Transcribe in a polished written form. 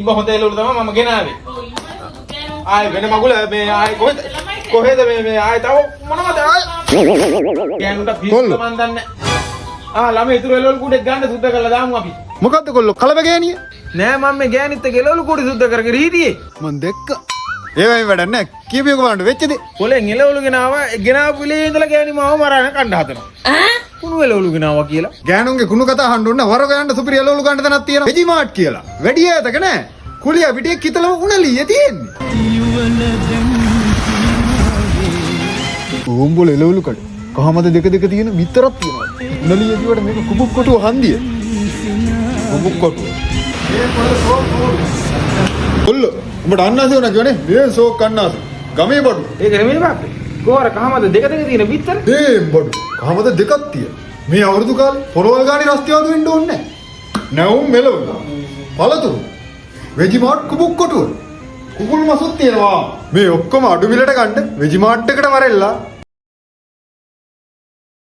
ඉඹ හොඳ එළවලු තමයි මම ගෙනාවේ. ආයේ වෙන මගුල මේ ආයේ කොහෙද මේ ආයේ තව මොනවද ආයේ ගෑනුන්ට පිස්සු මන් දන්නේ. ළමයි ඉතුරු එළවලු කුඩේ ගන්න සුද්ධ කරලා දාමු අපි. මොකද්ද කොල්ලෝ කලබ ගෑණිය? නෑ මම මේ ගෑනිත් එක්ක එළවලු කුඩේ සුද්ධ කරගෙන හිටියේ. මං දැක්ක. ඒවයි වැඩක් නෑ. කීපියක බලන්න වෙච්ච දේ. කොලෙන් එළවලු ගෙනාවු පිළේ ඉඳලා ගෑණි මාව මරාන කණ්ඩ හදනවා. කුණු එළවලු ගෙනාවා කියලා. ගෑනුන්ගේ කුණු කතා අහන්න ඕන වර ගෑනට සුපිරි එළවලු ගන්න තැනක් තියෙනවා. වෙජිමාර්ට් කියලා. වැඩි ඈතක නෑ. කුලියා පිටියේ කිතලම උණලිය තියෙන්නේ. ඕම්බොල එළවලු කඩ. කොහමද දෙක තියෙන විතරක් තියෙනවා. උණලිය කියවට මේක කුබුක් කොටුව හන්දිය. කුබුක් කොටුව. කොල්ලෝ උඹට අන්නාසි වුණා කියවනේ මේ සෝක් අන්නාසි. ගමේ බඩු. ඒක නෙමෙයි බාප්පේ. කොහොර කහමද දෙක තියෙන බිත්තර? මේ බඩු. කහමද දෙකක් තියෙන. මේ අවුරුදු කාලේ පොරවල් ගානේ රස්තියාදු වෙන්න ඕනේ නැහැ. නැවුම් මෙලවුම්. පළතුරු. වෙජිමාර්ට් කුබුක් කොටුව. කුකුල් මසුත් තියෙනවා. මේ ඔක්කොම අඩු මිලට ගන්න වෙජිමාර්ට් එකට වරෙල්ලා